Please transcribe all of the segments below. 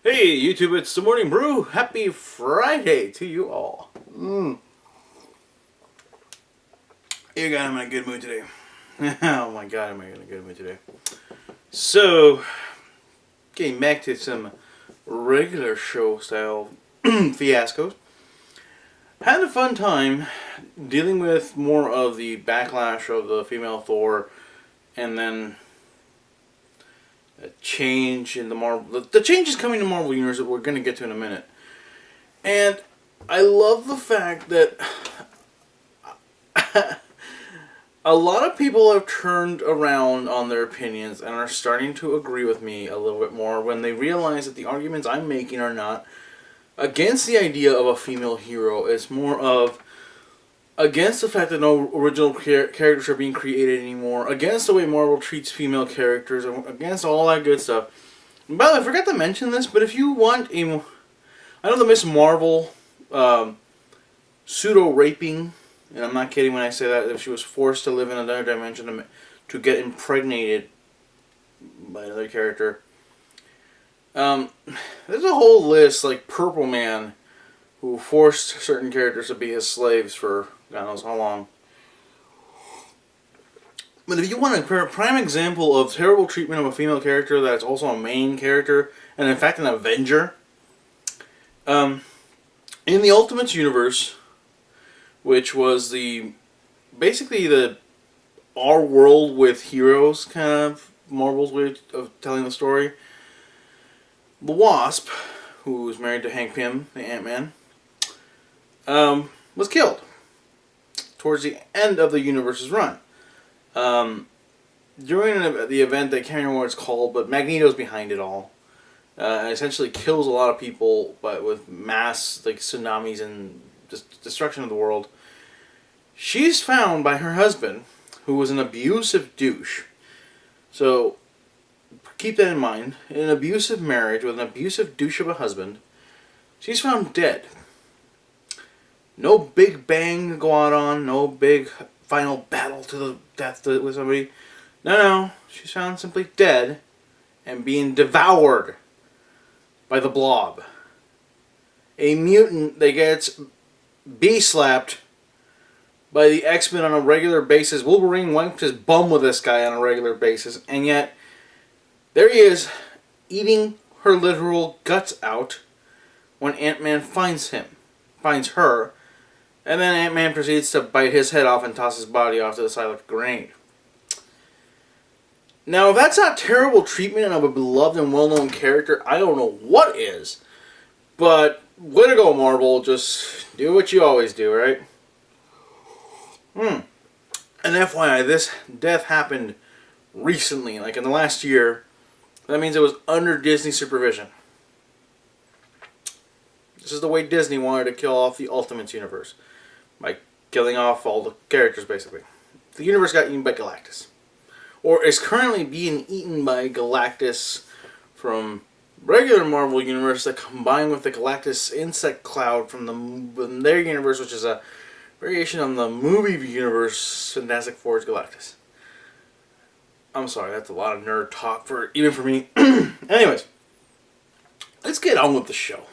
Hey YouTube, it's the Morning Brew. Happy Friday to you all. You God, I'm in a good mood today. Oh my God, am I in a good mood today. So, getting back to some regular show style fiascos. Had a fun time dealing with more of the backlash of the female Thor, and then a change in the Marvel. The change is coming to Marvel Universe that we're going to get to in a minute. And I love the fact that a lot of people have turned around on their opinions and are starting to agree with me a little bit more when they realize that the arguments I'm making are not against the idea of a female hero. It's more of against the fact that no original characters are being created anymore, against the way Marvel treats female characters, against all that good stuff. And by the way, I forgot to mention this, but if you want a... I know the Miss Marvel pseudo-raping, and I'm not kidding when I say that, if she was forced to live in another dimension to get impregnated by another character. There's a whole list, like Purple Man, who forced certain characters to be his slaves for God knows how long. But if you want a prime example of terrible treatment of a female character that's also a main character, and in fact an Avenger, in the Ultimates universe, which was basically the our world with heroes kind of Marvel's way of telling the story, the Wasp, who was married to Hank Pym, the Ant-Man, was killed towards the end of the universe's run. During the event, I can't remember what it's called, but Magneto's behind it all. And essentially kills a lot of people, but with mass tsunamis and destruction of the world. She's found by her husband, who was an abusive douche. So keep that in mind. In an abusive marriage with an abusive douche of a husband, she's found dead. No big bang to go out on, no big final battle to the death with somebody. No, she's found simply dead and being devoured by the Blob. A mutant that gets bee-slapped by the X-Men on a regular basis. Wolverine wiped his bum with this guy on a regular basis, and yet there he is eating her literal guts out when Ant-Man finds her, and then Ant-Man proceeds to bite his head off and toss his body off to the side like a grenade. Now, if that's not terrible treatment of a beloved and well-known character, I don't know what is. But, way to go, Marvel. Just do what you always do, right? And FYI, this death happened recently, like in the last year. That means it was under Disney supervision. This is the way Disney wanted to kill off the Ultimates universe. By killing off all the characters, basically. The universe got eaten by Galactus. Or is currently being eaten by Galactus from regular Marvel universe that combined with the Galactus insect cloud from their universe, which is a variation on the movie universe Fantastic Four's Galactus. I'm sorry, that's a lot of nerd talk even for me. Anyways, let's get on with the show.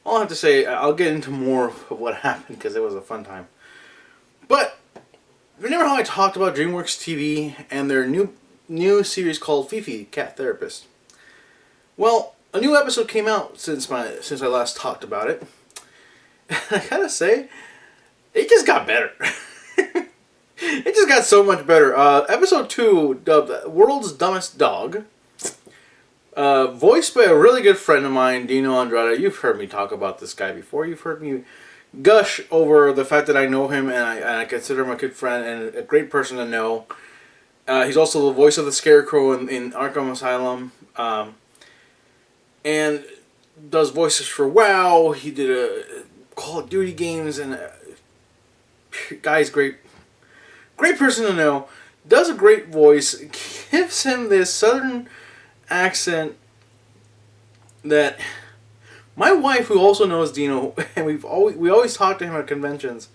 All I have to say, I'll get into more of what happened because it was a fun time. But remember how I talked about DreamWorks TV and their new series called Fifi, Cat Therapist? Well, a new episode came out since I last talked about it. I gotta say, it just got better. It just got so much better. Episode 2, dubbed World's Dumbest Dog, voiced by a really good friend of mine, Dino Andrade. You've heard me talk about this guy before. You've heard me gush over the fact that I know him and I consider him a good friend and a great person to know. He's also the voice of the Scarecrow in Arkham Asylum. And does voices for WoW. He did Call of Duty games, and guy's great person to know. Does a great voice, gives him this southern accent that my wife, who also knows Dino, and we always talk to him at conventions,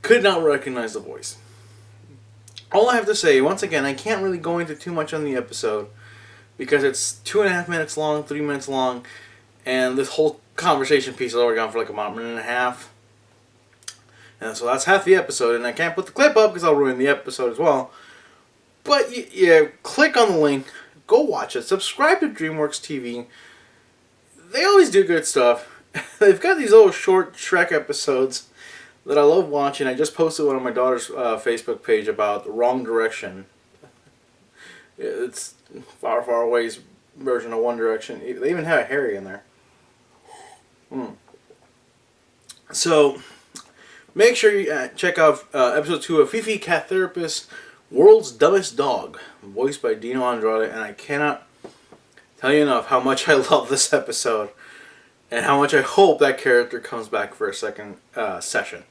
could not recognize the voice. All I have to say, once again, I can't really go into too much on the episode, because it's 2.5 minutes long, 3 minutes long, and this whole conversation piece is already gone for like a minute and a half. And so that's half the episode, and I can't put the clip up because I'll ruin the episode as well. But yeah, click on the link, go watch it, subscribe to DreamWorks TV. They always do good stuff. They've got these little short Shrek episodes that I love watching. I just posted one on my daughter's Facebook page about the Wrong Direction. It's Far, Far Away's version of One Direction. They even have Harry in there. So, make sure you check out episode 2 of Fifi Cat Therapist, World's Dumbest Dog, voiced by Dino Andrade, and I cannot tell you enough how much I love this episode, and how much I hope that character comes back for a second session.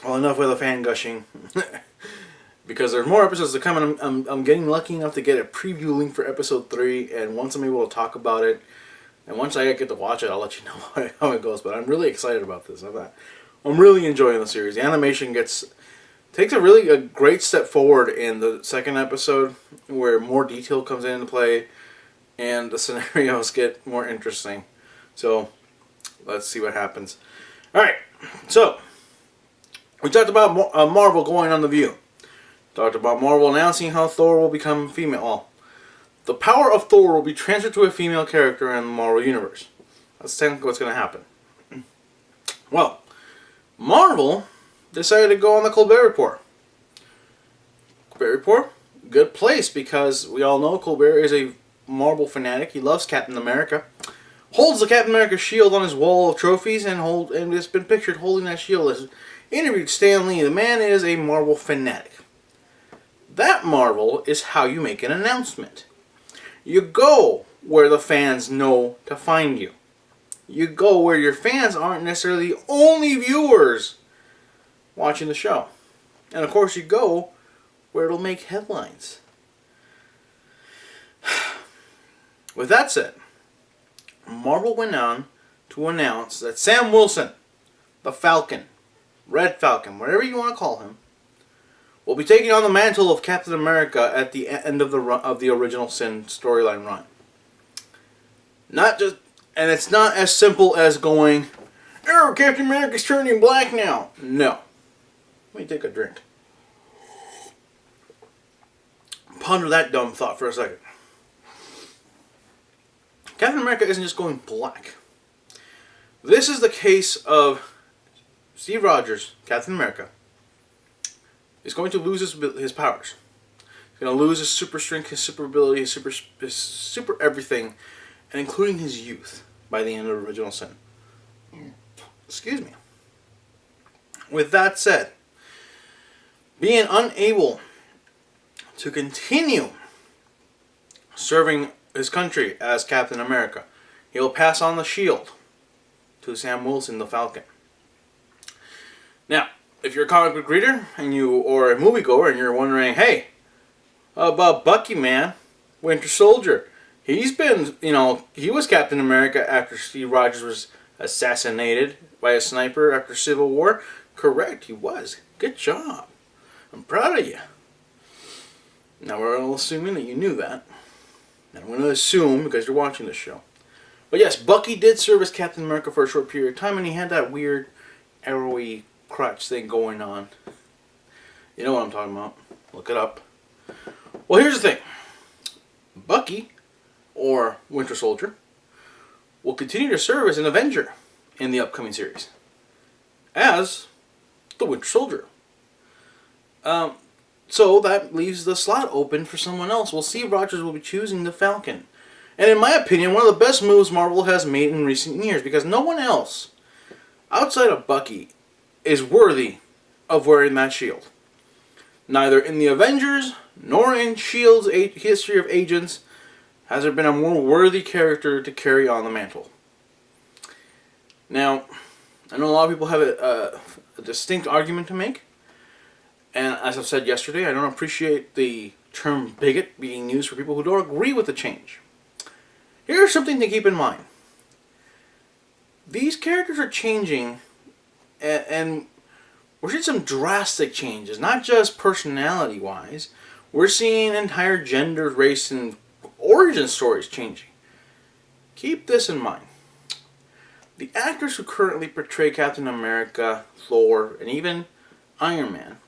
Well, enough with the fan gushing. Because there's more episodes to come, and I'm getting lucky enough to get a preview link for episode 3, and once I'm able to talk about it, and once I get to watch it, I'll let you know how it goes. But I'm really excited about this. I'm really enjoying the series. The animation takes a great step forward in the second episode, where more detail comes into play, and the scenarios get more interesting. So, let's see what happens. Alright, so, we talked about Marvel going on The View. Talked about Marvel announcing how Thor will become female. Well, the power of Thor will be transferred to a female character in the Marvel Universe. That's technically what's going to happen. Well, Marvel decided to go on the Colbert Report. Colbert Report, good place, because we all know Colbert is a Marvel fanatic. He loves Captain America. Holds the Captain America shield on his wall of trophies, and it's been pictured holding that shield. As interviewed Stan Lee. The man is a Marvel fanatic. That Marvel is how you make an announcement. You go where the fans know to find you. You go where your fans aren't necessarily the only viewers watching the show. And of course you go where it'll make headlines. With that said, Marvel went on to announce that Sam Wilson, the Falcon, Red Falcon, whatever you want to call him, will be taking on the mantle of Captain America at the end of the Original Sin storyline run. And it's not as simple as going, "Oh, Captain America's turning black now." No. Let me take a drink. Ponder that dumb thought for a second. Captain America isn't just going black. This is the case of Steve Rogers, Captain America, is going to lose his powers. He's going to lose his super strength, his super ability, his super everything, and including his youth by the end of Original Sin. Excuse me. With that said, being unable to continue serving his country as Captain America, he will pass on the shield to Sam Wilson, the Falcon. Now, if you're a comic book reader or a moviegoer and you're wondering, hey, about Bucky, man, Winter Soldier, he's been, he was Captain America after Steve Rogers was assassinated by a sniper after Civil War. Correct, he was. Good job. I'm proud of you. Now we're all assuming that you knew that. And I'm going to assume because you're watching this show. But yes, Bucky did serve as Captain America for a short period of time, and he had that weird arrowy crotch thing going on. You know what I'm talking about. Look it up. Well, here's the thing. Bucky, or Winter Soldier, will continue to serve as an Avenger in the upcoming series. As the Winter Soldier. So that leaves the slot open for someone else. Well, Steve Rogers will be choosing the Falcon. And in my opinion, one of the best moves Marvel has made in recent years, because no one else, outside of Bucky, is worthy of wearing that shield. Neither in the Avengers, nor in S.H.I.E.L.'s history of agents, has there been a more worthy character to carry on the mantle. Now, I know a lot of people have a distinct argument to make. And as I've said yesterday, I don't appreciate the term bigot being used for people who don't agree with the change. Here's something to keep in mind. These characters are changing, and we're seeing some drastic changes, not just personality-wise. We're seeing entire gender, race, and origin stories changing. Keep this in mind. The actors who currently portray Captain America, Thor, and even Iron Man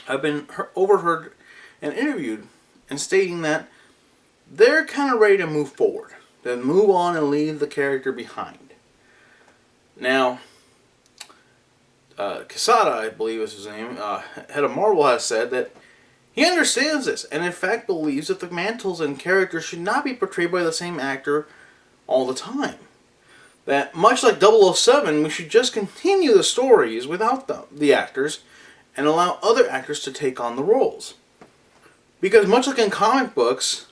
have been overheard and interviewed and stating that they're kind of ready to move forward, to move on and leave the character behind. Now, Quesada, I believe is his name, head of Marvel, has said that he understands this and in fact believes that the mantles and characters should not be portrayed by the same actor all the time. That much like 007, we should just continue the stories without the actors and allow other actors to take on the roles. Because much like in comic books,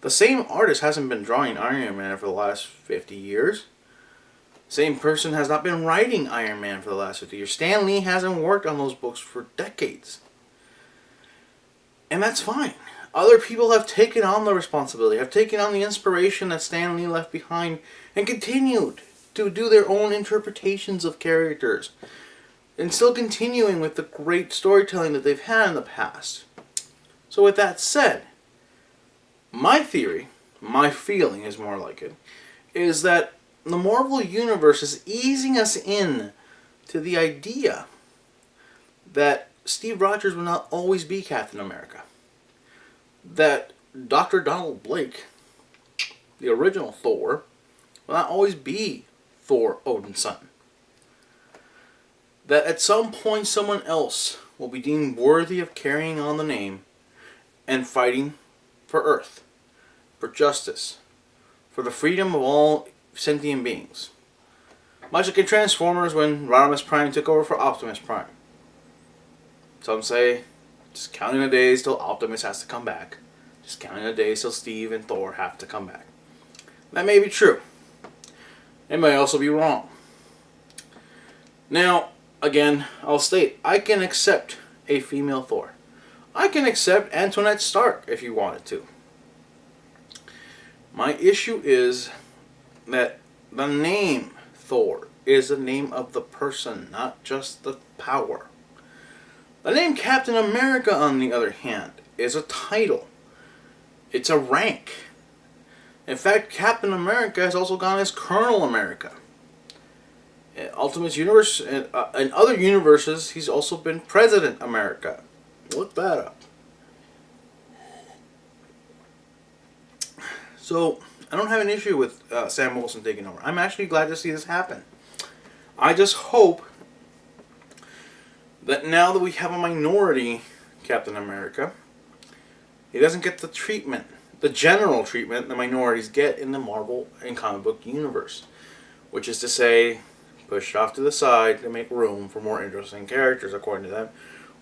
the same artist hasn't been drawing Iron Man for the last 50 years. The same person has not been writing Iron Man for the last 50 years. Stan Lee hasn't worked on those books for decades. And that's fine. Other people have taken on the responsibility, have taken on the inspiration that Stan Lee left behind, and continued to do their own interpretations of characters. And still continuing with the great storytelling that they've had in the past. So with that said, my theory, my feeling is more like it, is that the Marvel Universe is easing us in to the idea that Steve Rogers will not always be Captain America. That Dr. Donald Blake, the original Thor, will not always be Thor Odin's son. That at some point someone else will be deemed worthy of carrying on the name and fighting for Earth, for justice, for the freedom of all sentient beings. Much like in Transformers when Rodimus Prime took over for Optimus Prime. Some say, just counting the days till Optimus has to come back. Just counting the days till Steve and Thor have to come back. That may be true. It may also be wrong. Now, again, I'll state, I can accept a female Thor. I can accept Antoinette Stark if you wanted to. My issue is that the name Thor is the name of the person, not just the power. The name Captain America, on the other hand, is a title. It's a rank. In fact, Captain America has also gone as Colonel America. In Ultimate Universe and in other universes, he's also been President America. Look that up. So, I don't have an issue with Sam Wilson taking over. I'm actually glad to see this happen. I just hope that now that we have a minority Captain America, he doesn't get the treatment, the general treatment the minorities get in the Marvel and comic book universe. Which is to say, pushed off to the side to make room for more interesting characters, according to them,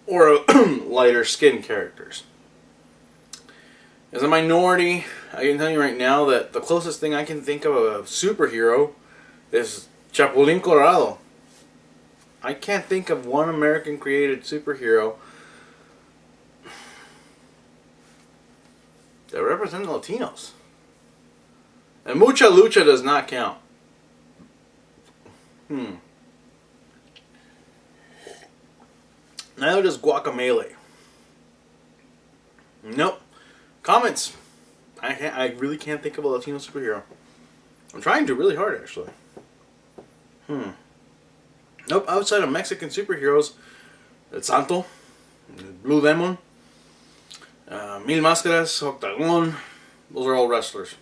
or lighter skinned characters. As a minority, I can tell you right now that the closest thing I can think of a superhero is Chapulín Colorado. I can't think of one American created superhero that represents Latinos. And Mucha Lucha does not count. Neither does Guacamole. Nope. Comments. I really can't think of a Latino superhero. I'm trying to really hard, actually. Nope. Outside of Mexican superheroes, El Santo, Blue Demon, Mil Máscaras, Octagon, those are all wrestlers.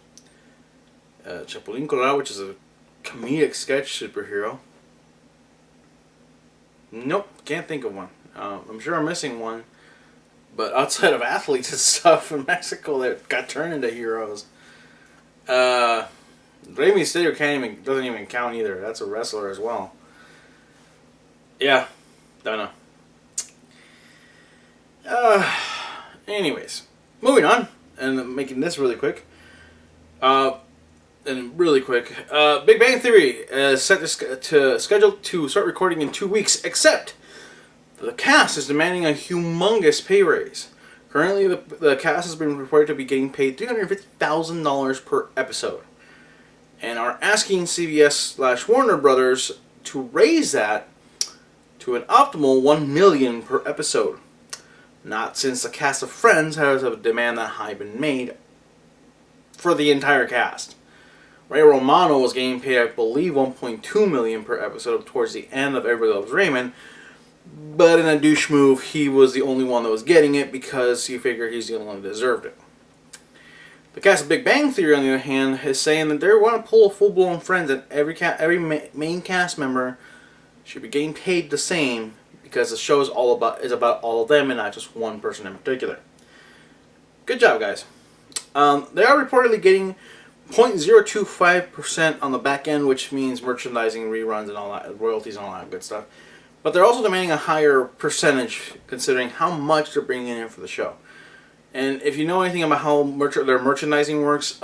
Chapulín Colorado, which is a comedic sketch superhero. Nope, can't think of one. I'm sure I'm missing one. But outside of athletes and stuff in Mexico that got turned into heroes, Rey Mysterio doesn't even count either. That's a wrestler as well. Yeah, don't know. Anyways, moving on and making this really quick. Big Bang Theory is set to scheduled to start recording in 2 weeks, except the cast is demanding a humongous pay raise. Currently, the cast has been reported to be getting paid $350,000 per episode, and are asking CBS/Warner Brothers to raise that to an optimal $1 million per episode. Not since the cast of Friends has a demand that high been made for the entire cast. Ray Romano was getting paid, I believe, $1.2 million per episode towards the end of Everybody Loves Raymond. But in a douche move, he was the only one that was getting it because he figured he's the only one that deserved it. The cast of Big Bang Theory, on the other hand, is saying that they want to pull full-blown Friends, and every main cast member should be getting paid the same because the show is about all of them and not just one person in particular. Good job, guys. They are reportedly getting 0.025% on the back end, which means merchandising, reruns, and all that, royalties and all that good stuff. But they're also demanding a higher percentage considering how much they're bringing in for the show. And if you know anything about how their merchandising works,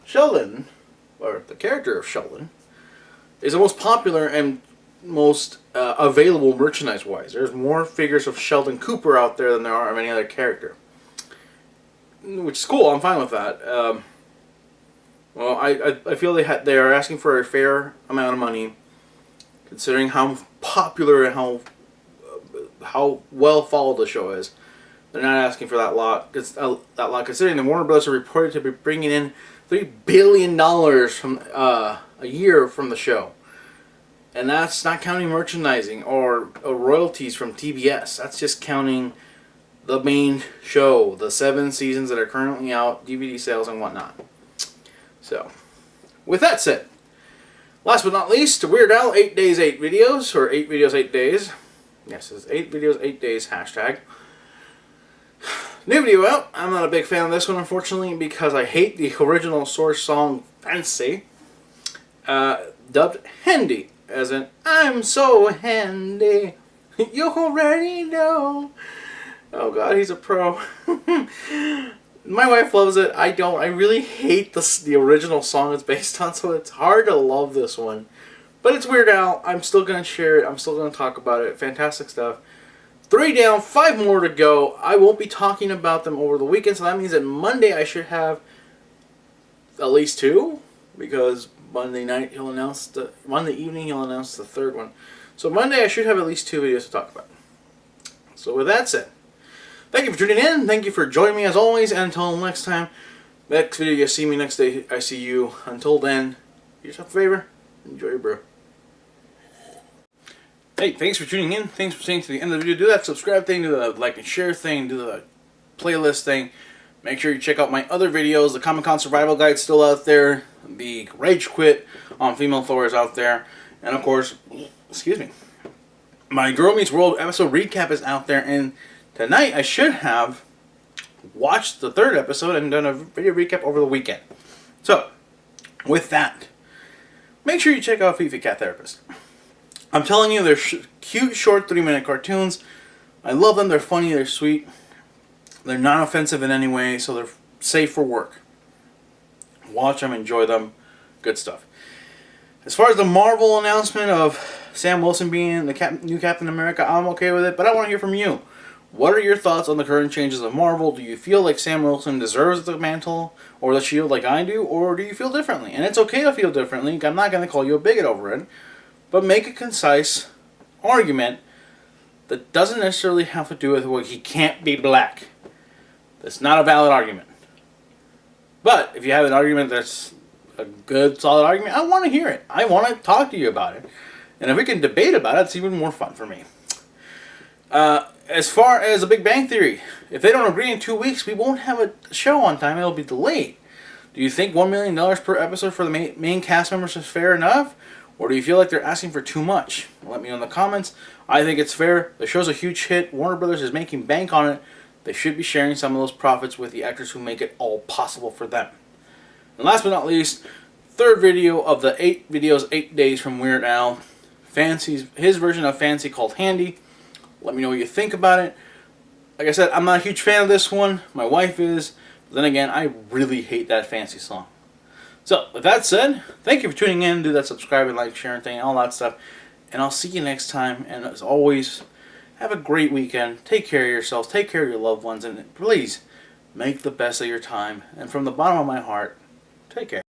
Sheldon, or the character of Sheldon, is the most popular and most available merchandise-wise. There's more figures of Sheldon Cooper out there than there are of any other character. Which is cool, I'm fine with that. Well, I feel they are asking for a fair amount of money, considering how popular and how well followed the show is. They're not asking for that lot, considering the Warner Bros. Are reported to be bringing in $3 billion from a year from the show. And that's not counting merchandising or royalties from TBS. That's just counting the main show, the 7 seasons that are currently out, DVD sales and whatnot. So, with that said, last but not least, Weird Al, 8 days, 8 videos, or 8 videos, 8 days. Yes, it's 8 videos, 8 days, hashtag. New video out. I'm not a big fan of this one, unfortunately, because I hate the original source song, Fancy, dubbed Handy, as in, I'm so handy, you already know. Oh god, he's a pro. My wife loves it. I don't. I really hate the original song it's based on, so it's hard to love this one. But it's Weird Al. I'm still going to share it. I'm still going to talk about it. Fantastic stuff. 3 down, 5 more to go. I won't be talking about them over the weekend, so that means that Monday I should have at least 2, because Monday evening he'll announce the 3rd one. So Monday I should have at least 2 videos to talk about. So with that said, thank you for tuning in. Thank you for joining me as always. And until next time, next video you see me, next day I see you. Until then, do yourself a favor. Enjoy your brew. Hey, thanks for tuning in. Thanks for staying to the end of the video. Do that subscribe thing, do the like and share thing, do the playlist thing. Make sure you check out my other videos. The Comic-Con Survival Guide's still out there. The Rage Quit on Female Thor is out there. And of course, excuse me, my Girl Meets World episode recap is out there. And tonight I should have watched the 3rd episode and done a video recap over the weekend. So, with that, make sure you check out Fifi Cat Therapist. I'm telling you, they're cute, short, 3-minute cartoons. I love them. They're funny. They're sweet. They're not offensive in any way, so they're safe for work. Watch them. Enjoy them. Good stuff. As far as the Marvel announcement of Sam Wilson being the new Captain America, I'm okay with it, but I want to hear from you. What are your thoughts on the current changes of Marvel? Do you feel like Sam Wilson deserves the mantle or the shield like I do, or do you feel differently? And it's okay to feel differently. I'm not going to call you a bigot over it. But make a concise argument that doesn't necessarily have to do with, well, he can't be black. That's not a valid argument. But if you have an argument that's a good, solid argument, I want to hear it. I want to talk to you about it. And if we can debate about it, it's even more fun for me. As far as the Big Bang Theory, if they don't agree in 2 weeks, we won't have a show on time. It'll be delayed. Do you think $1 million per episode for the main cast members is fair enough? Or do you feel like they're asking for too much? Let me know in the comments. I think it's fair. The show's a huge hit. Warner Brothers is making bank on it. They should be sharing some of those profits with the actors who make it all possible for them. And last but not least, 3rd video of the 8 videos, 8 days from Weird Al. His version of Fancy called Handy. Let me know what you think about it. Like I said, I'm not a huge fan of this one. My wife is. But then again, I really hate that Fancy song. So, with that said, thank you for tuning in. Do that subscribe and like, sharing thing, all that stuff. And I'll see you next time. And as always, have a great weekend. Take care of yourselves. Take care of your loved ones. And please, make the best of your time. And from the bottom of my heart, take care.